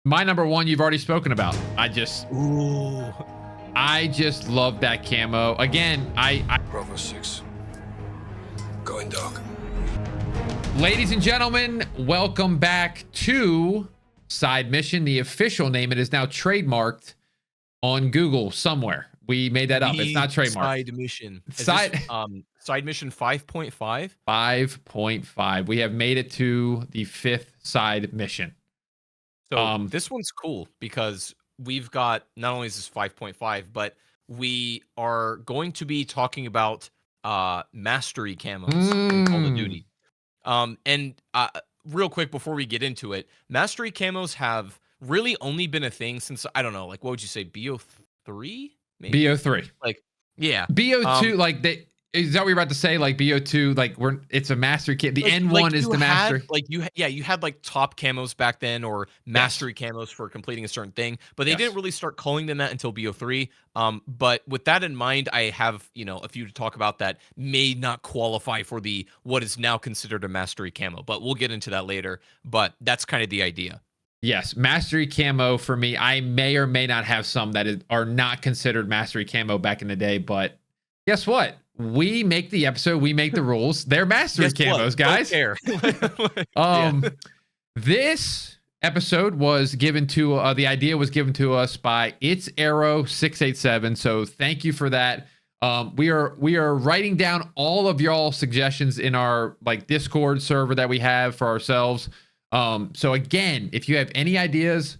My number one, you've already spoken about. Ooh. I just love that camo. Again, Bravo 6. Going dog. ladies and gentlemen, welcome back to Side Mission. The official name, it is now trademarked on Google somewhere. We made that up. It's not trademarked. Side mission. Side Mission 5.5? 5.5. We have made it to the 5th side mission. So this one's cool because we've got, not only is this 5.5, but we are going to be talking about mastery camos in Call of Duty. And real quick before we get into it, mastery camos have really only been a thing since, I don't know, like, what would you say, BO3? Maybe? BO3. Like, yeah. BO2, like, is that what you're about to say? Like BO2, like it's a mastery kit. The N1 is the mastery. You had like top camos back then, or mastery camos for completing a certain thing, but they didn't really start calling them that until BO3. But with that in mind, I have, a few to talk about that may not qualify for the what is now considered a mastery camo, but we'll get into that later. But that's kind of the idea. Yes, mastery camo for me. I may or may not have some that are not considered mastery camo back in the day, but guess what? We make the episode, we make the rules. They're mastery camos, guys. Don't care. This episode was given to the idea was given to us by It's Arrow 687. So thank you for that. We are writing down all of y'all suggestions in our Discord server that we have for ourselves. So again, if you have any ideas,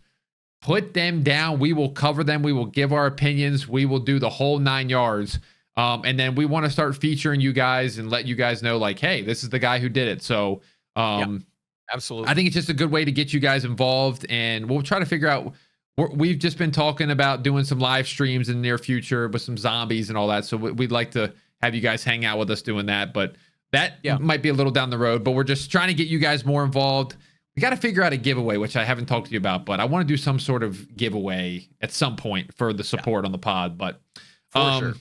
put them down. We will cover them. We will give our opinions. We will do the whole 9 yards. And then we want to start featuring you guys and let you guys know, like, hey, this is the guy who did it. So, absolutely. I think it's just a good way to get you guys involved, and we'll try to figure out. We've just been talking about doing some live streams in the near future with some zombies and all that. So we'd like to have you guys hang out with us doing that, but that might be a little down the road, but we're just trying to get you guys more involved. We got to figure out a giveaway, which I haven't talked to you about, but I want to do some sort of giveaway at some point for the support on the pod, but for sure.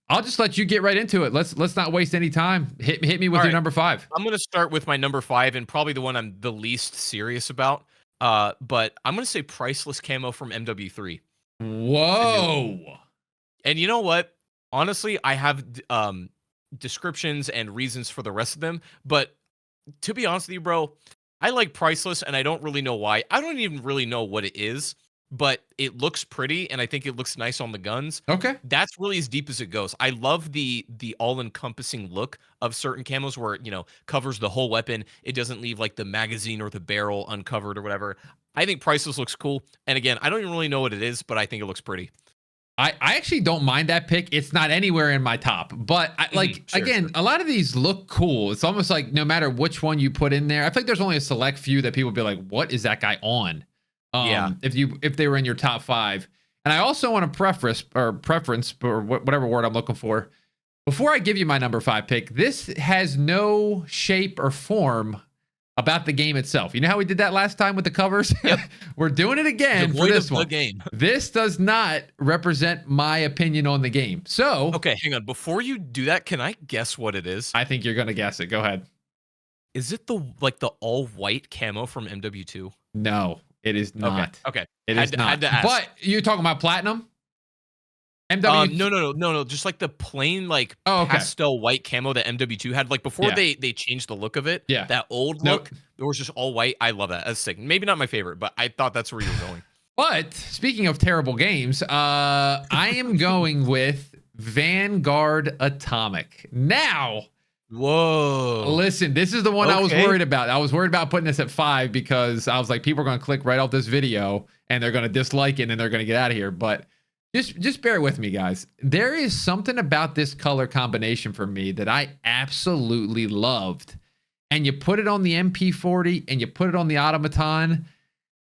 I'll just let you get right into it. Let's not waste any time. Hit me with your number 5. I'm going to start with my number 5, and probably the one I'm the least serious about. But I'm going to say priceless camo from MW3. Whoa. And you know what? Honestly, I have descriptions and reasons for the rest of them. But to be honest with you, bro, I like priceless, and I don't really know why. I don't even really know what it is. But it looks pretty, and I think it looks nice on the guns. Okay. That's really as deep as it goes. I love the all-encompassing look of certain camos where it, covers the whole weapon. It doesn't leave like the magazine or the barrel uncovered or whatever. I think priceless looks cool. And again, I don't even really know what it is, but I think it looks pretty. I actually don't mind that pick. It's not anywhere in my top, but a lot of these look cool. It's almost like no matter which one you put in there, I think there's only a select few that people be like, what is that guy on? If they were in your top 5. And I also want to preference or whatever word I'm looking for. Before I give you my number 5 pick, this has no shape or form about the game itself. You know how we did that last time with the covers? Yep. We're doing it again for this one. Game. This does not represent my opinion on the game. So, okay, hang on. Before you do that, can I guess what it is? I think you're going to guess it. Go ahead. Is it the all white camo from MW2? No. It is not. Okay. It is not. But you're talking about platinum? MW? No. Just like the plain pastel white camo that MW2 had. Like before they changed the look of it. Yeah. That old look. It was just all white. I love that. That's sick. Maybe not my favorite, but I thought that's where you were going. But speaking of terrible games, I am going with Vanguard Atomic. Now. Whoa. Listen, this is the one I was worried about. I was worried about putting this at 5 because I was like, people are going to click right off this video and they're going to dislike it and they're going to get out of here. But just bear with me, guys. There is something about this color combination for me that I absolutely loved. And you put it on the MP40 and you put it on the Automaton,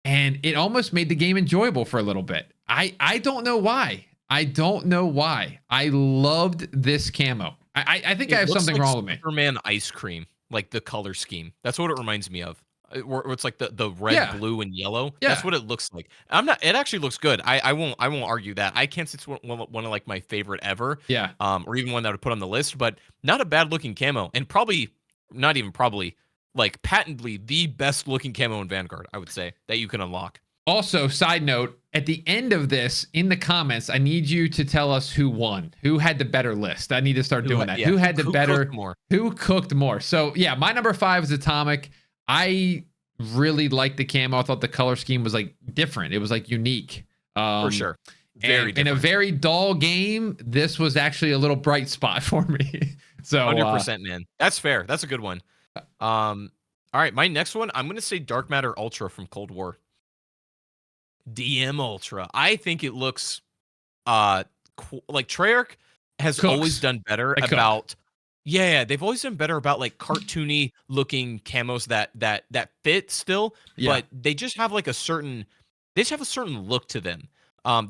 and it almost made the game enjoyable for a little bit. I don't know why. I don't know why. I loved this camo. I think I have something wrong with me. Superman ice cream, like the color scheme. That's what it reminds me of. Where it's like the red, blue, and yellow. Yeah. That's what it looks like. It actually looks good. I won't argue that. I can't say it's one of like my favorite ever. Yeah. Or even one that I would put on the list, but not a bad looking camo, and probably like patently the best looking camo in Vanguard, I would say, that you can unlock. Also, side note, at the end of this, in the comments, I need you to tell us who won, who had the better list. I need to start doing that. Yeah. Who had the better, cooked more? who cooked more? So yeah, my number 5 is Atomic. I really liked the camo. I thought the color scheme was like different. It was like unique. For sure. Very in a very dull game, this was actually a little bright spot for me. So 100%, man. That's fair. That's a good one. All right, my next one, I'm gonna say Dark Matter Ultra from Cold War. DM Ultra. I think it looks like Treyarch has always done better about they've always done better about like cartoony looking camos that fit still, but they just have like a certain look to them.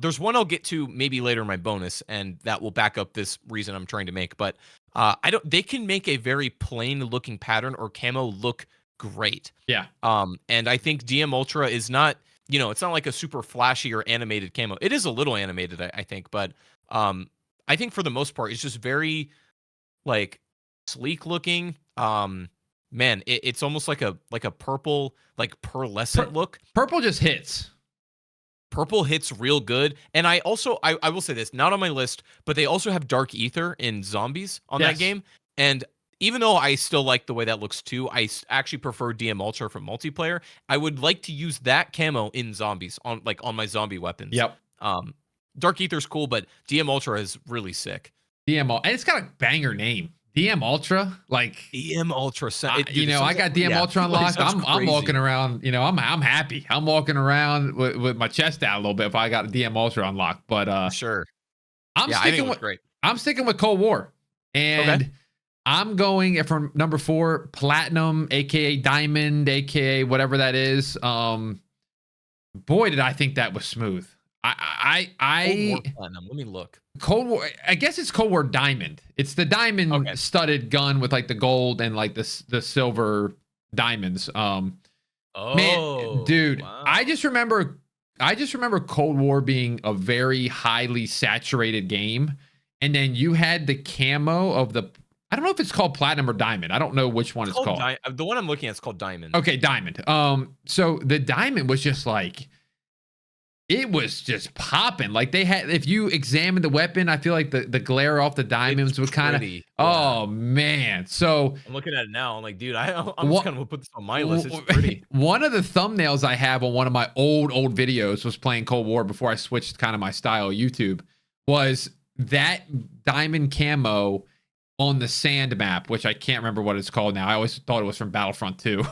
There's one I'll get to maybe later in my bonus, and that will back up this reason I'm trying to make, but they can make a very plain looking pattern or camo look great. Yeah. And I think DM Ultra is not, it's not like a super flashy or animated camo. It is a little animated, I think, but I think for the most part, it's just very like sleek looking. Man, it's almost like a purple, like pearlescent look. Purple just hits. Purple hits real good. And I also, I will say this, not on my list, but they also have Dark Ether in Zombies on that game. And even though I still like the way that looks too, I actually prefer DM Ultra for multiplayer. I would like to use that camo in Zombies on my zombie weapons. Yep. Dark Ether's cool, but DM Ultra is really sick. And it's got a banger name. DM Ultra, like DM Ultra. I got DM Ultra unlocked. I'm walking around. I'm happy. I'm walking around with my chest out a little bit if I got a DM Ultra unlocked. But sure, I'm sticking with Cold War, and okay. I'm going for number 4, Platinum, aka Diamond, aka whatever that is. Boy, did I think that was smooth. Cold War Platinum. Let me look. Cold War. I guess it's Cold War Diamond. It's the diamond studded gun with like the gold and like the silver diamonds. Man, dude, wow. I just remember Cold War being a very highly saturated game, and then you had the camo of the. I don't know if it's called Platinum or Diamond. I don't know which one it's called. The one I'm looking at is called Diamond. Okay, Diamond. So the Diamond was just like. It was just popping. Like they had, if you examine the weapon, I feel like the glare off the diamonds was kind of, oh man. So I'm looking at it now. I'm like, dude, I'm just gonna put this on my list. It's pretty. One of the thumbnails I have on one of my old videos was playing Cold War before I switched kind of my style YouTube, was that diamond camo on the sand map, which I can't remember what it's called now. I always thought it was from Battlefront 2.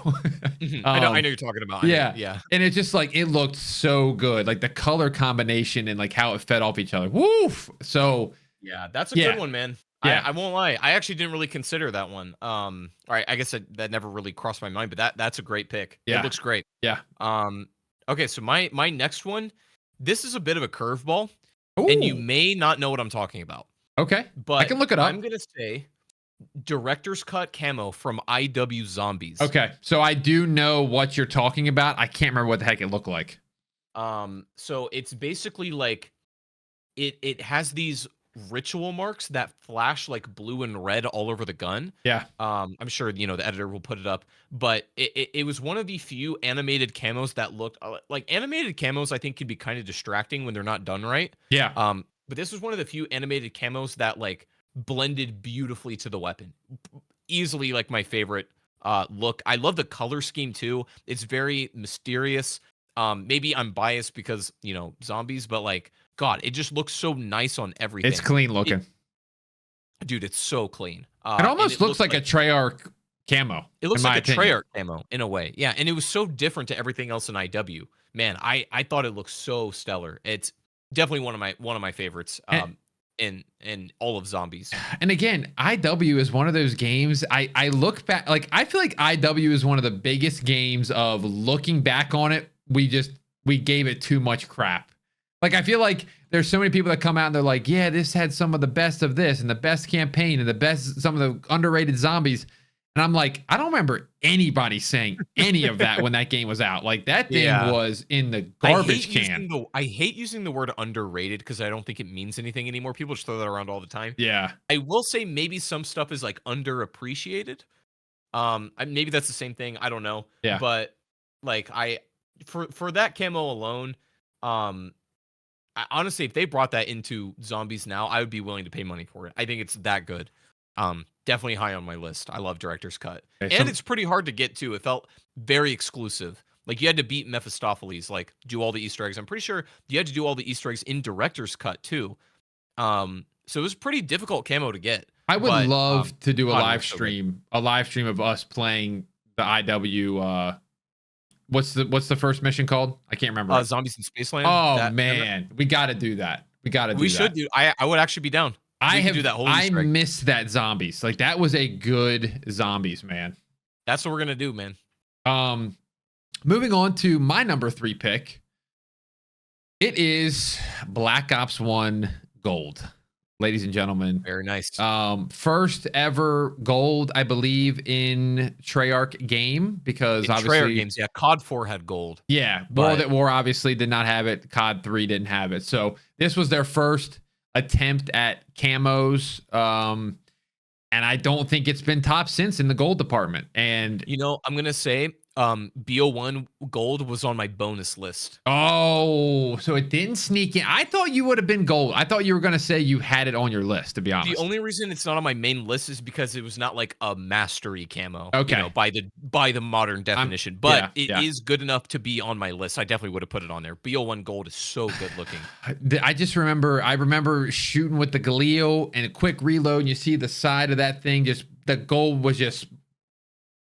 I know you're talking about. Yeah. And it just like, it looked so good. Like the color combination and like how it fed off each other. Woof. So yeah, that's a good one, man. Yeah. I won't lie. I actually didn't really consider that one. All right. I guess that never really crossed my mind, but that's a great pick. Yeah. It looks great. Yeah. Okay. So my next one, this is a bit of a curveball, and you may not know what I'm talking about. Okay, but I can look it up. I'm gonna say director's cut camo from IW Zombies. Okay, so I do know what you're talking about. I can't remember what the heck it looked like. So it's basically like it has these ritual marks that flash like blue and red all over the gun. Yeah. I'm sure the editor will put it up, but it was one of the few animated camos that looked like animated camos. I think can be kind of distracting when they're not done right. Yeah. But this was one of the few animated camos that like blended beautifully to the weapon. Easily like my favorite look. I love the color scheme too. It's very mysterious. Maybe I'm biased because, zombies, but like, God, it just looks so nice on everything. It's clean looking. Dude, it's so clean. It almost looks like a Treyarch camo. It looks like a Treyarch camo in a way. Yeah, and it was so different to everything else in IW. Man, I thought it looked so stellar. It's definitely one of my favorites in all of Zombies. And again, IW is one of those games I look back, like I feel like IW is one of the biggest games of looking back on it, we gave it too much crap. Like I feel like there's so many people that come out and they're like, yeah, this had some of the best of this and the best campaign and the best, some of the underrated zombies. And I'm like, I don't remember anybody saying any of that when that game was out. Like that thing was in the garbage can. I hate using the word underrated because I don't think it means anything anymore. People just throw that around all the time. Yeah. I will say maybe some stuff is like underappreciated. Maybe that's the same thing. I don't know. Yeah. But like for that camo alone, honestly, if they brought that into zombies now, I would be willing to pay money for it. I think it's that good. Definitely high on my list. I love Director's Cut, and it's pretty hard to get to. It felt very exclusive. Like you had to beat Mephistopheles, like do all the Easter eggs. I'm pretty sure you had to do all the Easter eggs in Director's Cut too. So it was pretty difficult camo to get. I would love to do a live stream of us playing the IW. What's the first mission called? I can't remember. Zombies in Spaceland. Oh man, we got to do that. We should do. I would actually be down. I missed that zombies. Like that was a good zombies, man. That's what we're gonna do, man. Moving on to my number 3 pick. It is Black Ops 1 Gold. Ladies and gentlemen. Very nice. First ever gold, I believe, in Treyarch game, because obviously Treyarch games, yeah. COD 4 had gold. Yeah, World at War obviously did not have it. COD 3 didn't have it. So this was their first attempt at camos. And I don't think it's been top since in the gold department. And I'm gonna say BO1 gold was on my bonus list. Oh, so it didn't sneak in. I thought you would have been gold. I thought you were going to say you had it on your list, to be honest. The only reason it's not on my main list is because it was not like a mastery camo. Okay. By the modern definition. But it is good enough to be on my list. I definitely would have put it on there. BO1 gold is so good looking. I remember shooting with the Galil and a quick reload, and you see the side of that thing, just the gold was just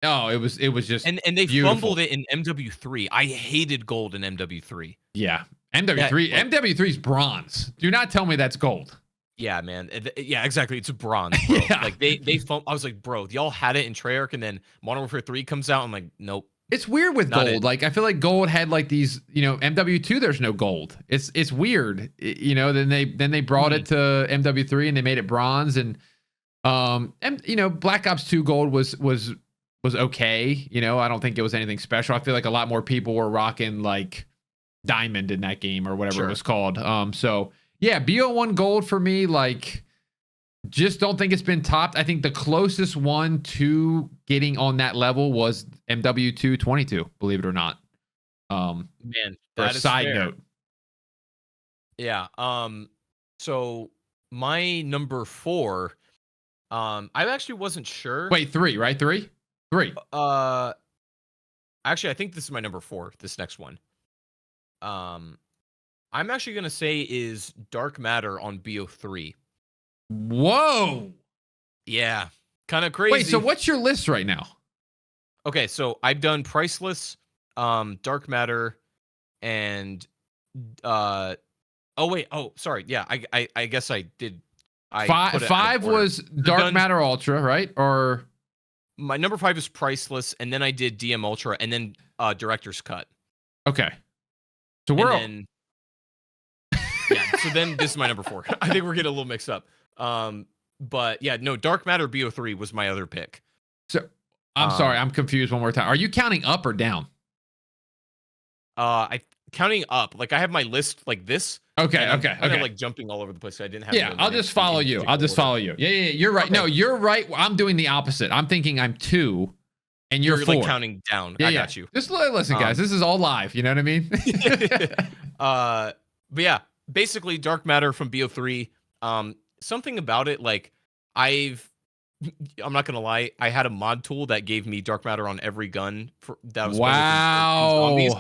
it was just and they beautiful. Fumbled it in MW3. I hated gold in MW3. Yeah. MW3's bronze. Do not tell me that's gold. Yeah, man. Yeah, exactly. It's a bronze, bro. Yeah. Like they I was like, bro, y'all had it in Treyarch, and then Modern Warfare 3 comes out. I'm like, nope. It's weird with gold. Like I feel like gold had like these, MW2 there's no gold. It's weird. Then they brought it to MW3 and they made it bronze, and Black Ops 2 gold was okay. I don't think it was anything special. I feel like a lot more people were rocking like diamond in that game or whatever it was called. So yeah, BO1 gold for me, like just don't think it's been topped. I think the closest one to getting on that level was MW2 22, believe it or not. Man, for a side note. Yeah. So my number 4, I actually wasn't sure. Wait, 3, right? 3? Actually, I think this is my number 4, this next one. I'm actually going to say is Dark Matter on BO3. Whoa. Yeah. Kind of crazy. Wait, so what's your list right now? Okay, so I've done Priceless, Dark Matter, and sorry. Yeah, I guess I did. 5 was Dark Matter Ultra, right? Or my number 5 is Priceless, and then I did DM Ultra, and then Director's Cut. Okay. So so then this is my number 4. I think we're getting a little mixed up. But yeah, no, Dark Matter BO3 was my other pick. So I'm sorry, I'm confused one more time. Are you counting up or down? I counting up. Like I have my list like this. Okay. I'm like jumping all over the place. So I didn't have. Yeah, I'll just follow you. Yeah. You're right. Okay. No, you're right. I'm doing the opposite. I'm thinking I'm 2, and you're 4. Like counting down. I got you. Just listen, guys. This is all live. You know what I mean? But yeah, basically Dark Matter from BO3. Something about it, like I'm not gonna lie, I had a mod tool that gave me Dark Matter on every gun that was zombies.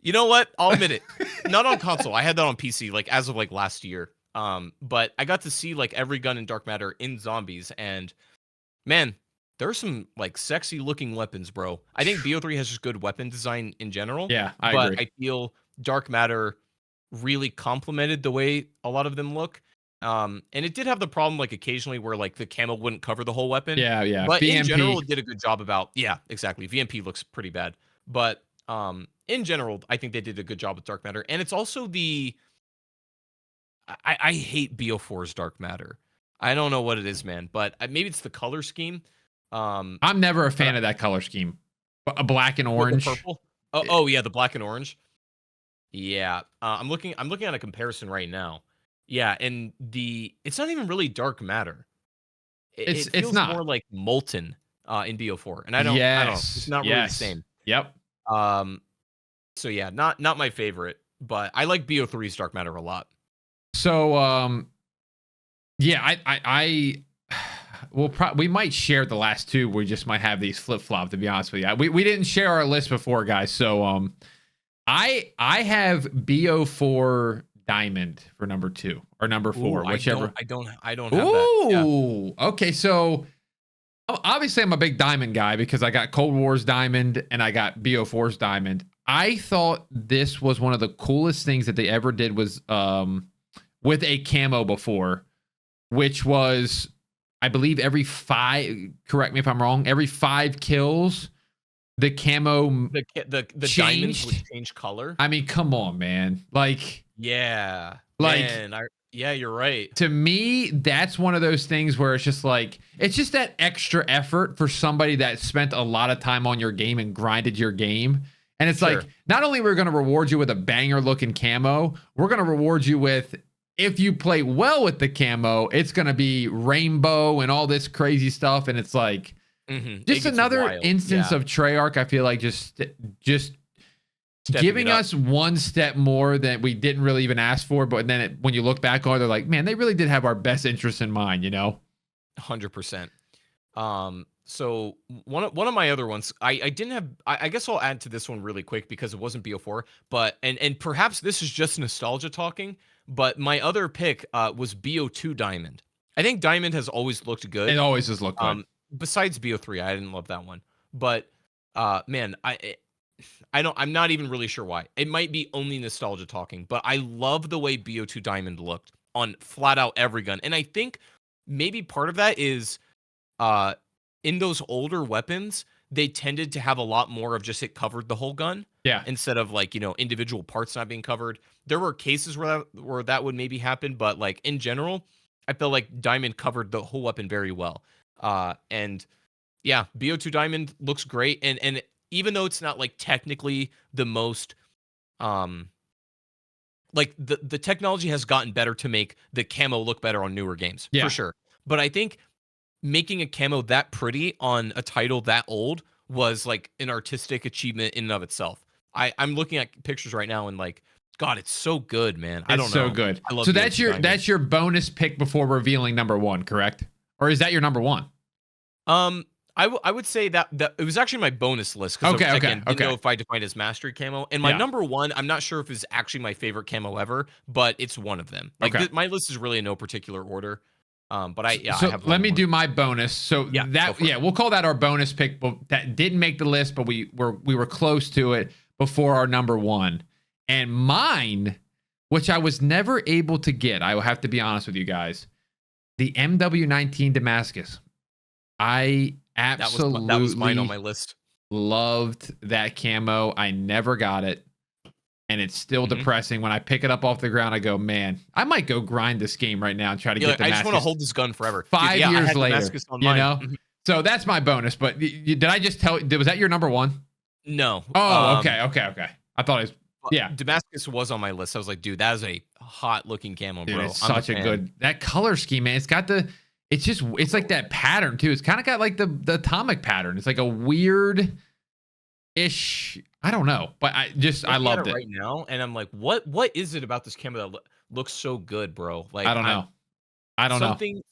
You know what? I'll admit it. Not on console. I had that on PC, like as of like last year. But I got to see like every gun in Dark Matter in zombies, and man, there are some like sexy looking weapons, bro. I think BO3 has just good weapon design in general. Yeah, I agree. I feel Dark Matter really complemented the way a lot of them look. And it did have the problem like occasionally where like the camo wouldn't cover the whole weapon. Yeah. But VMP. In general, it did a good job about exactly. VMP looks pretty bad. But in general, I think they did a good job with Dark Matter. And it's also I hate BO4's Dark Matter. I don't know what it is, man, but maybe it's the color scheme. I'm never a fan of that color scheme. A black and orange. Purple. Oh yeah, the black and orange. Yeah. I'm looking at a comparison right now. Yeah, and it's not even really Dark Matter. It feels not more like Molten in BO4, and I don't know. It's not really the same. Yep. So yeah, not my favorite, but I like BO3's Dark Matter a lot. So yeah, I we might share the last two. We just might have these flip flop. To be honest with you, we didn't share our list before, guys. So I have BO4 Diamond for number 2 or number 4, whichever. I don't have that. Yeah. Okay. So obviously I'm a big Diamond guy because I got Cold War's Diamond and I got BO4's Diamond. I thought this was one of the coolest things that they ever did was with a camo before, which was, I believe, every 5, correct me if I'm wrong, every 5 kills, the camo the diamonds would change color. I mean, come on, man. Like, yeah. Like, man, yeah, you're right. To me, that's one of those things where it's just like, it's just that extra effort for somebody that spent a lot of time on your game and grinded your game. And it's like, not only we're going to reward you with a banger looking camo, we're going to reward you with, if you play well with the camo, it's going to be rainbow and all this crazy stuff. And it's like, just another instance of Treyarch. I feel like just giving us one step more that we didn't really even ask for. But then when you look back on it, they're like, man, they really did have our best interests in mind, you know? 100%. So one of my other ones, I didn't have, I guess I'll add to this one really quick because it wasn't BO4, but, and perhaps this is just nostalgia talking, but my other pick was BO2 Diamond. I think Diamond has always looked good. It always has looked good. Besides BO3, I didn't love that one, but man, I'm not even really sure why. It might be only nostalgia talking, but I love the way BO2 Diamond looked on flat out every gun. And I think maybe part of that is in those older weapons, they tended to have a lot more of just it covered the whole gun. Yeah. Instead of like, individual parts not being covered. There were cases where that would maybe happen, but like in general, I felt like Diamond covered the whole weapon very well. And yeah, BO2 Diamond looks great. And even though it's not like technically the most, like the technology has gotten better to make the camo look better on newer games, for sure. But I think making a camo that pretty on a title that old was like an artistic achievement in and of itself. I'm looking at pictures right now and like, God, it's so good, man. I don't know. So good. I love so that's your bonus pick before revealing number 1, correct? Or is that your number 1? I would say that it was actually my bonus list because didn't know if I defined as mastery camo. And my number 1, I'm not sure if it's actually my favorite camo ever, but it's one of them. Like my list is really in no particular order. But I have. Let me do my bonus. So we'll call that our bonus pick. But that didn't make the list, but we were close to it before our number 1. And mine, which I was never able to get, I will have to be honest with you guys, the MW19 Damascus. I absolutely that was mine on my list. Loved that camo. I never got it. And it's still depressing. When I pick it up off the ground, I go, man, I might go grind this game right now and try to get Damascus. I just want to hold this gun forever. 5 years later, So that's my bonus. But did I just tell you, was that your number 1? No. Oh, okay. I thought it was, Damascus was on my list. I was like, dude, that is a hot looking camo, bro. It's such a good, that color scheme, man. It's got it's like that pattern too. It's kind of got like the atomic pattern. It's like a weird ish, I don't know, but I loved it right now. And I'm like, what is it about this camo that looks so good, bro? Like, I don't know.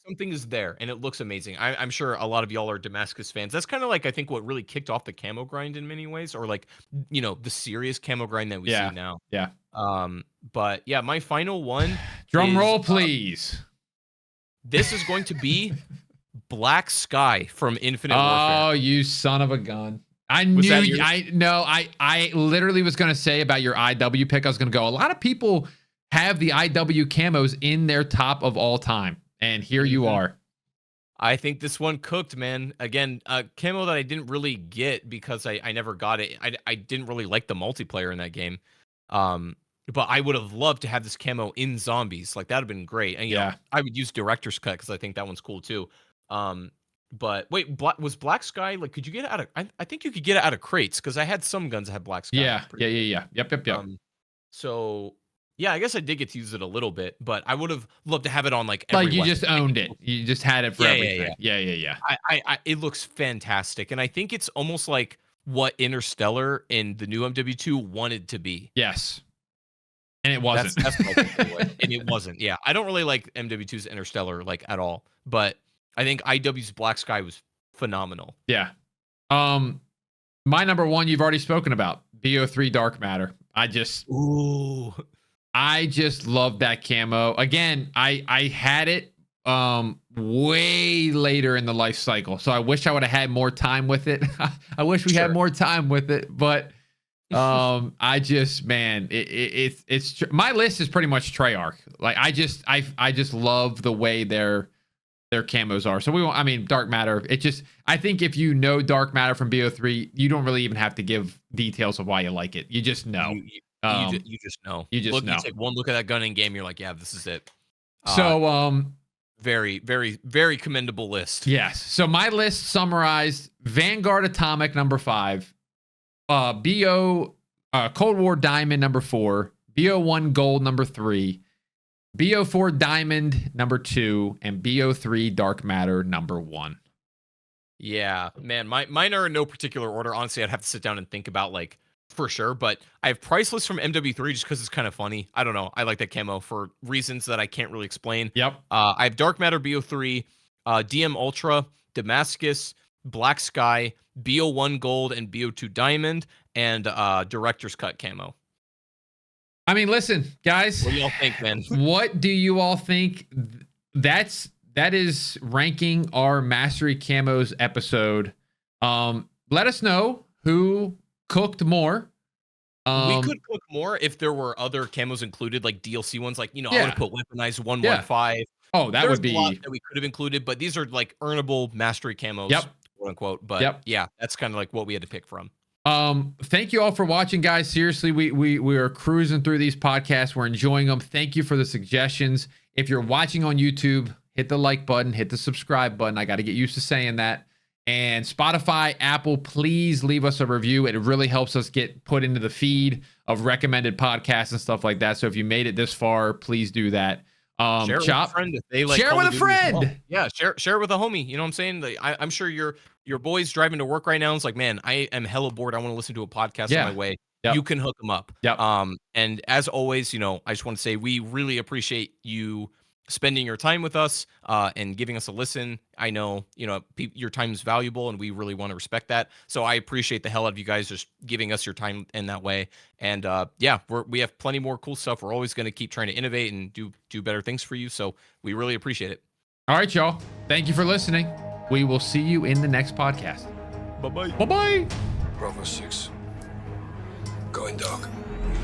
Something is there and it looks amazing. I'm sure a lot of y'all are Damascus fans. That's kind of like, I think what really kicked off the camo grind in many ways, or like, the serious camo grind that we see now. Yeah. But yeah, my final one. Drum roll, please. This is going to be Black Sky from Infinite Warfare. Oh, you son of a gun. I literally was going to say about your IW pick. I was going to go, a lot of people have the IW camos in their top of all time. And here you are. I think this one cooked, man. Again, a camo that I didn't really get because I never got it. I didn't really like the multiplayer in that game. But I would have loved to have this camo in Zombies. Like, that would have been great. And, I would use Director's Cut because I think that one's cool, too. But wait, was Black Sky, like, could you get it out of, I think you could get it out of crates because I had some guns that had Black Sky. Yeah. Yep. So, yeah, I guess I did get to use it a little bit, but I would have loved to have it on, like, every weapon. Just owned it. You just had it for everything. Yeah. It looks fantastic. And I think it's almost like what Interstellar in the new MW2 wanted to be. Yes. And it wasn't. That's my takeaway. And it wasn't. Yeah. I don't really like MW2's Interstellar like at all, but I think IW's Black Sky was phenomenal. Yeah. My number one you've already spoken about, BO3 Dark Matter. I just love that camo. Again, I had it way later in the life cycle, so I wish I would have had more time with it. I wish we had more time with it, but I just, man, it's my list is pretty much Treyarch. Like I just love the way their camos are. So we won't, I mean, Dark Matter, I think if you know Dark Matter from BO3, you don't really even have to give details of why you like it. You just know. You just know. You just know. You take one look at that gun in game, you're like, yeah, this is it. So very, very, very commendable list. Yes. So my list summarized: Vanguard Atomic number 5, BO Cold War Diamond number 4, BO1 Gold number 3, BO4 Diamond number 2, and BO3 Dark Matter number 1. Yeah, man, mine are in no particular order. Honestly, I'd have to sit down and think about like for sure, but I have Priceless from MW3 just because it's kind of funny. I don't know. I like that camo for reasons that I can't really explain. Yep. I have Dark Matter BO3, DM Ultra, Damascus, Black Sky, BO1 Gold, and BO2 Diamond, and Director's Cut camo. I mean, listen, guys. What do y'all think, man? What do you all think? That is ranking our Mastery Camos episode. Let us know who cooked more. We could cook more if there were other camos included, like DLC ones. Like, I would have put Weaponized 115. Oh, that would be a lot that we could have included, but these are like earnable Mastery camos, quote unquote. But yeah, that's kind of like what we had to pick from. Thank you all for watching, guys. Seriously, we are cruising through these podcasts. We're enjoying them. Thank you for the suggestions. If you're watching on YouTube, hit the like button, hit the subscribe button. I got to get used to saying that. And Spotify, Apple, please leave us a review. It really helps us get put into the feed of recommended podcasts and stuff like that. So if you made it this far, please do that. Share it with a friend if they like. Share with a friend. Well. Yeah, share it with a homie. You know what I'm saying? Like, I'm sure your boy's driving to work right now. It's like, man, I am hella bored. I want to listen to a podcast on my way. You can hook them up. And as always, I just want to say we really appreciate you spending your time with us and giving us a listen. I know, your time is valuable and we really want to respect that. So I appreciate the hell out of you guys just giving us your time in that way. And we have plenty more cool stuff. We're always going to keep trying to innovate and do better things for you. So we really appreciate it. All right, y'all. Thank you for listening. We will see you in the next podcast. Bye-bye. Bye-bye. Bravo 6. Going dark.